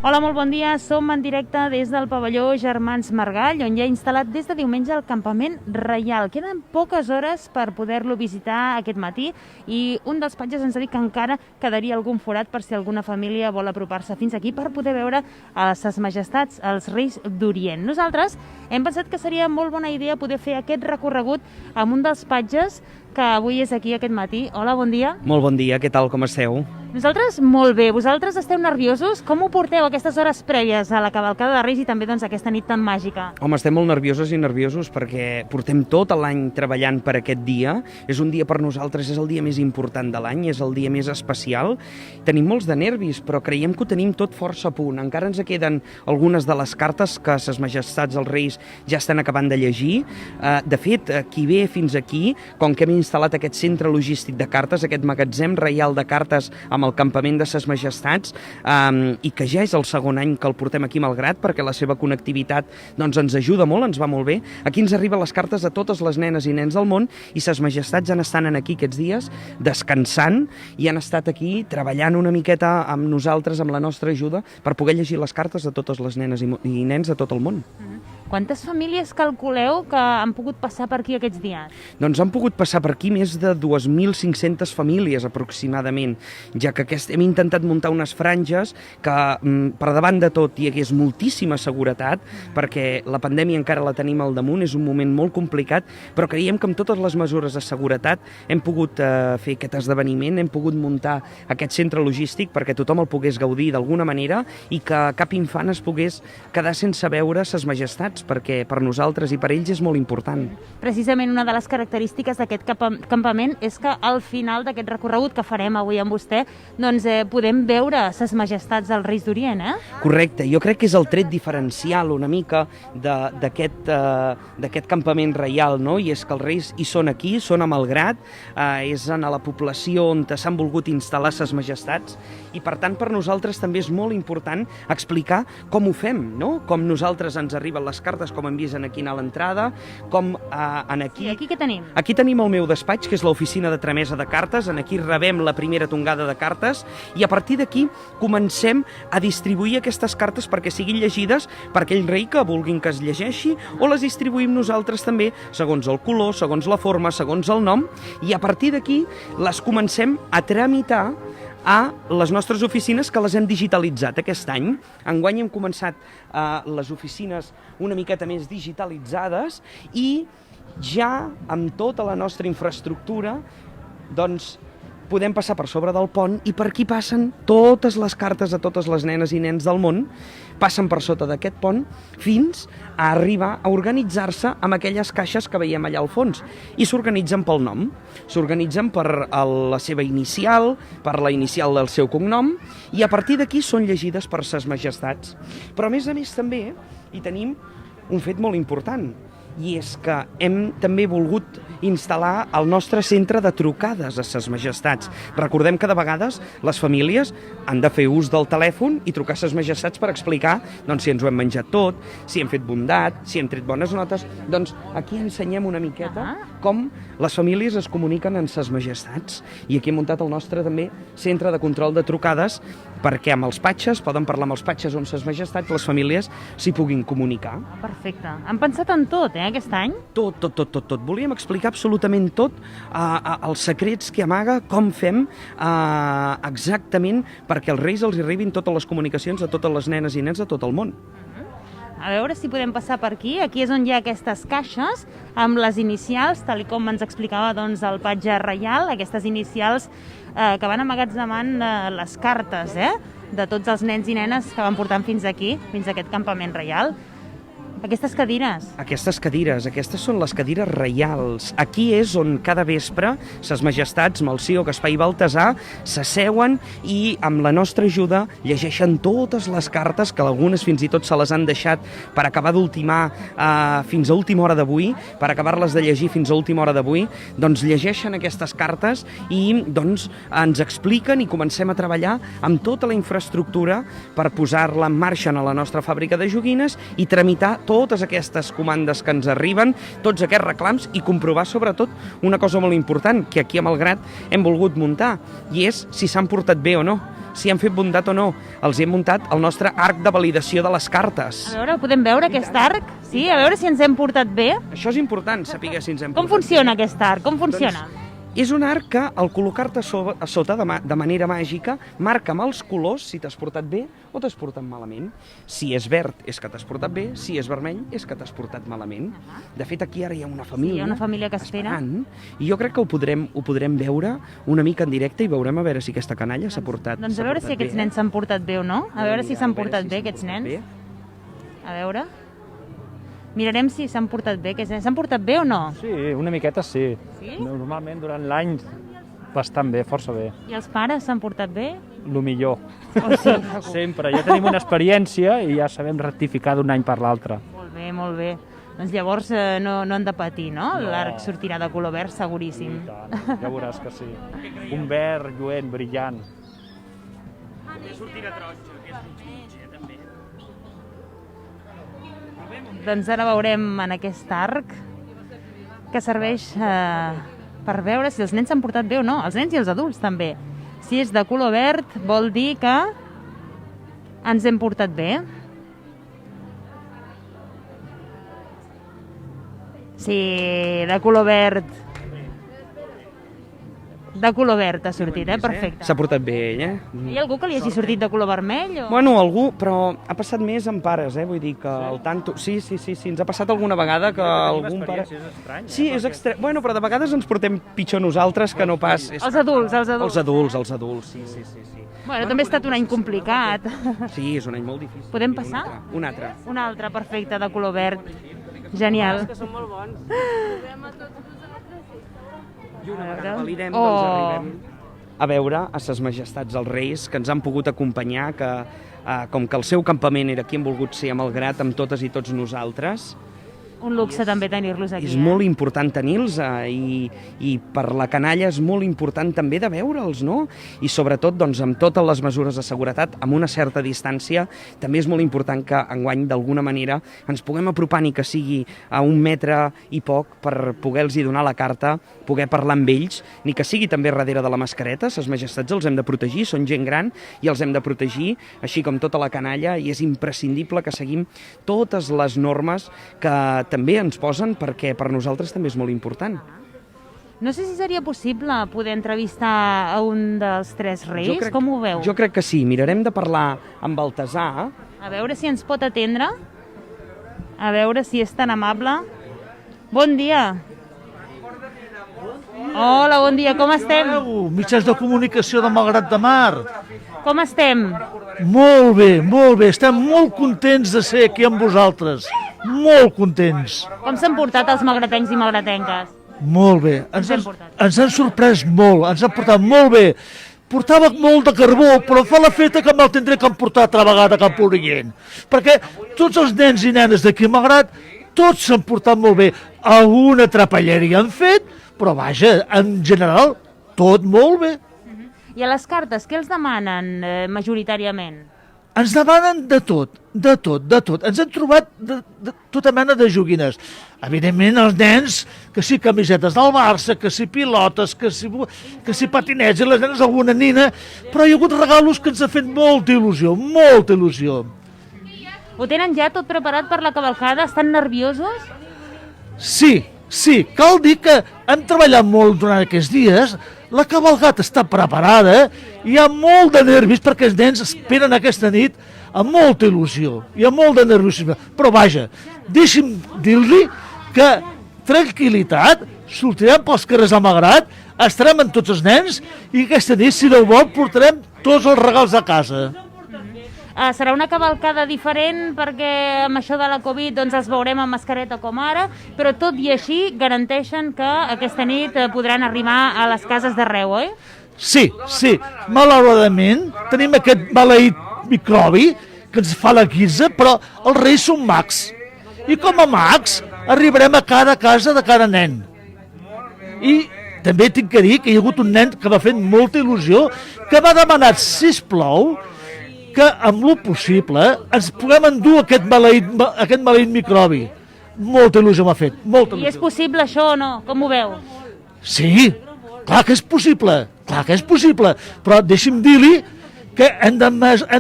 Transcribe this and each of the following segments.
Hola, molt bon dia. Som en directe des del pavelló Germans Margall, on hi ha instal·lat des de diumenge el campament reial. Queden poques hores per poder-lo visitar aquest matí i un dels patges ens ha dit que encara quedaria algun forat per si alguna família vol apropar-se fins aquí per poder veure a ses majestats, els reis d'Orient. Nosaltres hem pensat que seria molt bona idea poder fer aquest recorregut amb un dels patges que avui és aquí aquest matí. Hola, bon dia. Molt bon dia, què tal, com esteu? Nosaltres molt bé. Vosaltres esteu nerviosos? Com ho porteu aquestes hores prèvies a la cavalcada de Reis i també aquesta nit tan màgica? Home, estem molt nerviosos perquè portem tot l'any treballant per aquest dia. És un dia per nosaltres, és el dia més important de l'any, és el dia més especial. Tenim molts de nervis, però creiem que ho tenim tot força a punt. Encara ens queden algunes de les cartes que ses majestats, els reis, ja estan acabant de llegir. De fet, qui ve fins aquí, com que hem instal·lat aquest centre logístic de cartes, aquest magatzem reial de cartes amb el campament de ses majestats, i que ja és el segon any que el portem aquí malgrat, perquè la seva connectivitat ens ajuda molt, ens va molt bé. Aquí ens arriben les cartes a totes les nenes i nens del món i ses majestats ja estan aquí aquests dies descansant i han estat aquí treballant una miqueta amb nosaltres, amb la nostra ajuda, per poder llegir les cartes de totes les nenes i nens de tot el món. Quantes famílies calculeu que han pogut passar per aquí aquests dies? Doncs han pogut passar per aquí més de 2.500 famílies aproximadament, ja que hem intentat muntar unes franges que per davant de tot hi hagués moltíssima seguretat, perquè la pandèmia encara la tenim al damunt, és un moment molt complicat, però creiem que amb totes les mesures de seguretat hem pogut fer aquest esdeveniment, hem pogut muntar aquest centre logístic perquè tothom el pogués gaudir d'alguna manera i que cap infant es pogués quedar sense veure ses majestats, perquè per nosaltres i per ells és molt important. Precisament una de les característiques d'aquest campament és que al final d'aquest recorregut que farem avui amb vostè, podem veure ses majestats dels reis d'Orient, Correcte, jo crec que és el tret diferencial una mica d'aquest campament reial, no? I és que els reis hi són aquí, són a Malgrat, és a la població on s'han volgut instal·lar ses majestats i per tant per nosaltres també és molt important explicar com ho fem, no? Com nosaltres ens arriben les cartes, com hem vist aquí a l'entrada, com aquí... I aquí què tenim? Aquí tenim el meu despatx, que és l'oficina de tramesa de cartes, aquí rebem la primera tongada de cartes i a partir d'aquí comencem a distribuir aquestes cartes perquè siguin llegides per aquell rei que vulguin que es llegeixi o les distribuïm nosaltres també segons el color, segons la forma, segons el nom i a partir d'aquí les comencem a tramitar a les nostres oficines que les hem digitalitzat aquest any. Enguany hem començat les oficines una miqueta més digitalitzades i ja amb tota la nostra infraestructura podem passar per sobre del pont i per aquí passen totes les cartes a totes les nenes i nens del món, passen per sota d'aquest pont fins a arribar a organitzar-se amb aquelles caixes que veiem allà al fons i s'organitzen pel nom, s'organitzen per la seva inicial, per la inicial del seu cognom i a partir d'aquí són llegides per ses majestats. Però a més també hi tenim un fet molt important, i és que hem també volgut instal·lar el nostre centre de trucades a ses majestats. Recordem que de vegades les famílies han de fer ús del telèfon i trucar a ses majestats per explicar si ens ho hem menjat tot, si hem fet bondat, si hem tret bones notes. Doncs aquí ensenyem una miqueta com les famílies es comuniquen amb ses majestats. I aquí hem muntat el nostre també centre de control de trucades perquè amb els patges, poden parlar amb els patges on ses majestats, les famílies s'hi puguin comunicar. Perfecte. Han pensat en tot, aquest any? Tot. Volíem explicar absolutament tot, els secrets que amaga, com fem exactament perquè els reis els hi arribin totes les comunicacions a totes les nenes i nens de tot el món. A veure si podem passar per aquí. Aquí és on hi ha aquestes caixes amb les inicials, tal com ens explicava el patge reial, aquestes inicials que van emmagatzemant les cartes de tots els nens i nenes que van portant fins aquí, fins a aquest campament reial. Aquestes cadires. Aquestes són les cadires reials. Aquí és on cada vespre ses majestats Melcior, Gaspar i Baltasar s'asseuen i amb la nostra ajuda llegeixen totes les cartes, que algunes fins i tot se les han deixat per acabar d'ultimar fins a última hora d'avui, per acabar-les de llegir fins a última hora d'avui, llegeixen aquestes cartes i ens expliquen i comencem a treballar amb tota la infraestructura per posar-la en marxa a la nostra fàbrica de joguines i tramitar totes aquestes comandes que ens arriben, tots aquests reclams i comprovar sobretot una cosa molt important que aquí a Malgrat hem volgut muntar i és si s'han portat bé o no. si han fet bondat o no. Els hem muntat el nostre arc de validació de les cartes. A veure, podem veure aquest arc? Sí, a veure si ens hem portat bé. Això és important, saber si ens hem Com portat funciona aquest arc? Com funciona? És un arc que, al col·locar-te a sota de manera màgica, marca amb els colors si t'has portat bé o t'has portat malament. Si és verd és que t'has portat bé, si és vermell és que t'has portat malament. De fet, aquí ara hi ha una família, Sí, hi ha una família que espera. esperant, i jo crec que ho podrem veure una mica en directe i veurem a veure si aquesta canalla s'ha portat Doncs a veure si aquests nens s'han portat bé o no. A veure si s'han portat bé aquests nens. A veure. Mirarem si s'han portat bé aquests nens. S'han portat bé o no? Sí, una miqueta sí. Sí? Normalment durant l'any bastant bé, força bé. I els pares s'han portat bé? Lo millor. O sí? Sempre. Ja tenim una experiència i ja sabem rectificar d'un any per l'altre. Molt bé, molt bé. Doncs llavors no han de patir, no? L'arc sortirà de color verd seguríssim. I tant, ja veuràs que sí. Un verd lluent, brillant. També sortirà taronja, que és mig, també. Doncs ara veurem en aquest arc que serveix per veure si els nens s'han portat bé o no, els nens i els adults també. Si és de color verd vol dir que ens hem portat bé. Sí, de color verd. De color verd ha sortit, perfecte. S'ha portat bé ell, Hi ha algú que li hagi sortit de color vermell? O... Bueno, algú, però ha passat més amb pares, vull dir que el tanto... Sí, ens ha passat alguna vegada que algun pare... Sí, és estrany. Bueno, però de vegades ens portem pitjor nosaltres que no pas... Els adults. Els adults, sí. Bueno, també ha estat un any complicat. Sí, és un any molt difícil. Podem passar? Un altre. Un altre, perfecte, de color verd. Genial. Que són molt bons. Trobem a tots I una vegada veure. validem, doncs arribem a veure a ses majestats els reis que ens han pogut acompanyar, que com que el seu campament era aquí, han volgut ser amb el grat amb totes i tots nosaltres. Un luxe també tenir-los aquí. És molt important tenir-los i per la canalla és molt important també de veure'ls, no? I sobretot, doncs, amb totes les mesures de seguretat, amb una certa distància, també és molt important que enguany, d'alguna manera, ens puguem apropar ni que sigui a 1 metre i poc per poder-los donar la carta, poder parlar amb ells, ni que sigui també darrere de la mascareta. Ses majestats els hem de protegir, són gent gran i els hem de protegir, així com tota la canalla, i és imprescindible que seguim totes les normes que també ens posen, perquè per nosaltres també és molt important. No sé si seria possible poder entrevistar a un dels 3 reis, com ho veu? Jo crec que sí, mirarem de parlar amb Baltasar. A veure si ens pot atendre, a veure si és tan amable. Bon dia. Hola, bon dia, com estem? Mitjans de comunicació de Malgrat de Mar. Com estem? Molt bé, estem molt contents de ser aquí amb vosaltres. Molt contents. Com s'han portat els malgratencs i malgratenques? Molt bé. Ens hem portat. Ens han sorprès molt, ens han portat molt bé. Portava molt de carbó, però fa la feta que me'l tindré que emportar altra vegada cap a Orient. Perquè tots els nens i nenes d'aquí a Malgrat, tots s'han portat molt bé. Alguna trapelleria han fet, però vaja, en general, tot molt bé. I a les cartes, què els demanen majoritàriament? Ens demanen de tot. Ens han trobat de tota mena de joguines. Evidentment, els nens, que si camisetes del Barça, que si pilotes, que si patinets, i les nenes alguna nina, però hi ha hagut regalos que ens han fet molta il·lusió, molta il·lusió. Ho tenen ja tot preparat per la cavalcada? Estan nerviosos? Sí, cal dir que hem treballat molt durant aquests dies, la cavalgata està preparada, hi ha molt de nervis perquè els nens esperen aquesta nit amb molta il·lusió, hi ha molt de nerviosisme, però vaja, deixi'm dir-li que tranquil·litat, sortirem pels carrers de Malgrat, estarem amb tots els nens i aquesta nit, si no ho vol, portarem tots els regals a casa. Serà una cavalcada diferent perquè amb això de la Covid doncs els veurem amb mascareta com ara, però tot i així garanteixen que aquesta nit podran arribar a les cases d'arreu, oi? Sí, malauradament tenim aquest maleït microbi que ens fa la guisa, però els reis són mags. I com a mags arribarem a cada casa de cada nen. I també tinc que dir que hi ha hagut un nen que m'ha fet molta il·lusió, que m'ha demanat, sisplau, que amb lo possible ens puguem endur aquest maleït microbi. Molta il·lusió m'ha fet, molta il·lusió. I és possible això o no? Com ho veu? Sí, clar que és possible, però deixi'm dir-li que hem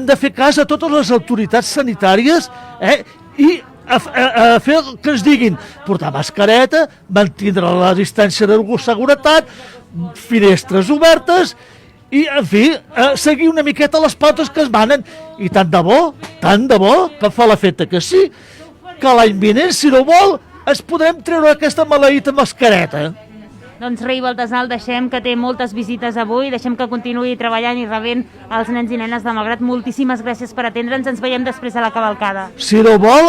de fer cas a totes les autoritats sanitàries i a fer que ens diguin portar mascareta, mantindre la distància de seguretat, finestres obertes i, en fi, seguir una miqueta les pautes que es manen. I tant de bo, que fa l'efecte que sí, que l'any vinent, si no vol, ens podrem treure aquesta maleïta mascareta. Doncs rei Baltasar, el deixem, que té moltes visites avui, deixem que continuï treballant i rebent els nens i nenes de Malgrat. Moltíssimes gràcies per atendre'ns, ens veiem després de la cavalcada. Si no vol,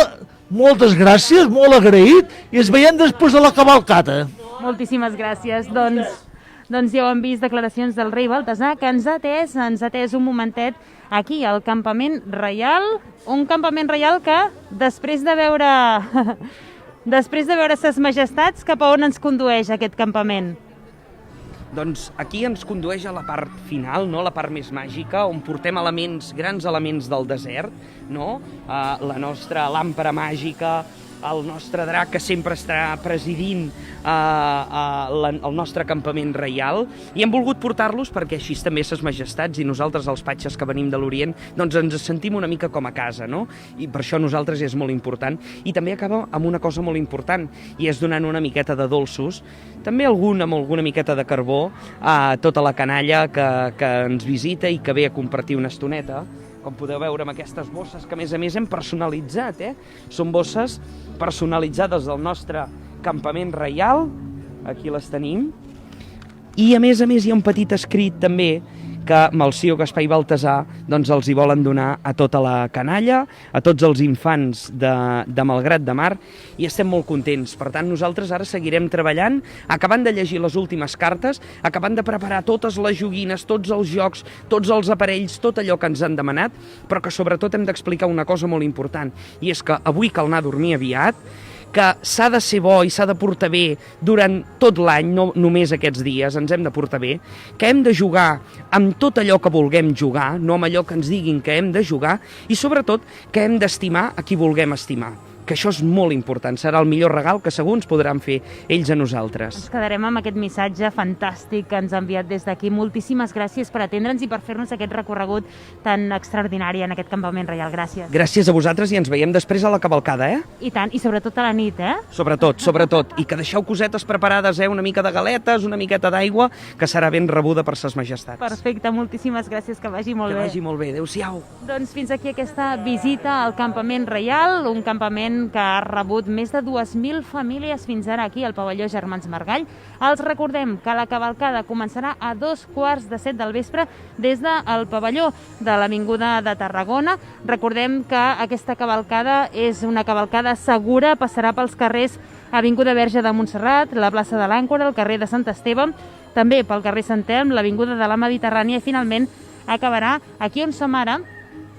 moltes gràcies, molt agraït, i ens veiem després de la cavalcada. Moltíssimes gràcies. Doncs ja ho han vist, declaracions del rei Baltasar, que ens ha atès un momentet aquí, al Campament Reial, un Campament Reial que, després de veure ses majestats, cap a on ens condueix aquest campament? Doncs aquí ens condueix a la part final, no? La part més màgica, on portem grans elements del desert, no? La nostra làmpara màgica, el nostre drac que sempre estarà presidint el nostre campament reial, i hem volgut portar-los perquè així també ses majestats i nosaltres, els patges que venim de l'Orient, doncs ens sentim una mica com a casa, no? I per això nosaltres és molt important. I també acaba amb una cosa molt important, i és donant una miqueta de dolços, també amb alguna miqueta de carbó, a tota la canalla que ens visita i que ve a compartir una estoneta, com podeu veure amb aquestes bosses que a més hem personalitzat, Són bosses personalitzades del nostre campament reial, aquí les tenim, i a més hi ha un petit escrit també que Melcior, Gaspar i Baltasar doncs els hi volen donar a tota la canalla, a tots els infants de Malgrat de Mar, i estem molt contents. Per tant, nosaltres ara seguirem treballant, acabant de llegir les últimes cartes, acabant de preparar totes les joguines, tots els jocs, tots els aparells, tot allò que ens han demanat, però que sobretot hem d'explicar una cosa molt important, i és que avui cal anar a dormir aviat, que s'ha de ser bo i s'ha de portar bé durant tot l'any, no només aquests dies, ens hem de portar bé, que hem de jugar amb tot allò que vulguem jugar, no amb allò que ens diguin que hem de jugar, i sobretot que hem d'estimar a qui vulguem estimar, que això és molt important, serà el millor regal que segur ens podran fer ells a nosaltres. Ens quedarem amb aquest missatge fantàstic que ens ha enviat des d'aquí. Moltíssimes gràcies per atendre'ns i per fer-nos aquest recorregut tan extraordinari en aquest campament reial. Gràcies. Gràcies a vosaltres i ens veiem després a la cavalcada, I tant, i sobretot a la nit, Sobretot. I que deixeu cosetes preparades, una mica de galetes, una miqueta d'aigua, que serà ben rebuda per ses majestats. Perfecte, moltíssimes gràcies, que vagi molt bé. Que vagi molt bé, adéu-siau. Doncs fins aquí aquesta visita al campament reial, un campament que ha rebut més de 2.000 famílies fins ara aquí al pavelló Germans Margall. Els recordem que la cavalcada començarà a 6:15 del vespre des del pavelló de l'Avinguda de Tarragona. Recordem que aquesta cavalcada és una cavalcada segura, passarà pels carrers Avinguda Verge de Montserrat, la plaça de l'Àncora, el carrer de Sant Esteve, també pel carrer Sant Elm, l'Avinguda de la Mediterrània, i finalment acabarà aquí on som ara,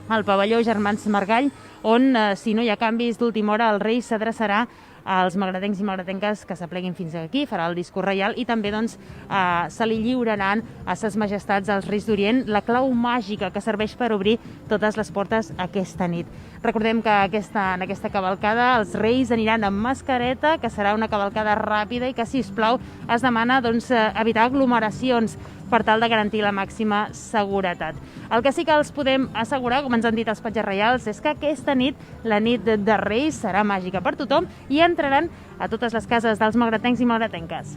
al pavelló Germans Margall, on, si no hi ha canvis d'última hora, el rei s'adreçarà als malgratencs i malgratenques que s'apleguin fins aquí, farà el discurs reial, i també se li lliuraran a ses majestats als Reis d'Orient la clau màgica que serveix per obrir totes les portes aquesta nit. Recordem que en aquesta cavalcada els reis aniran amb mascareta, que serà una cavalcada ràpida i que, sisplau, es demana evitar aglomeracions per tal de garantir la màxima seguretat. El que sí que els podem assegurar, com ens han dit els patges reials, és que aquesta nit, la nit de Reis, serà màgica per tothom i entraran a totes les cases dels malgratencs i malgratenques.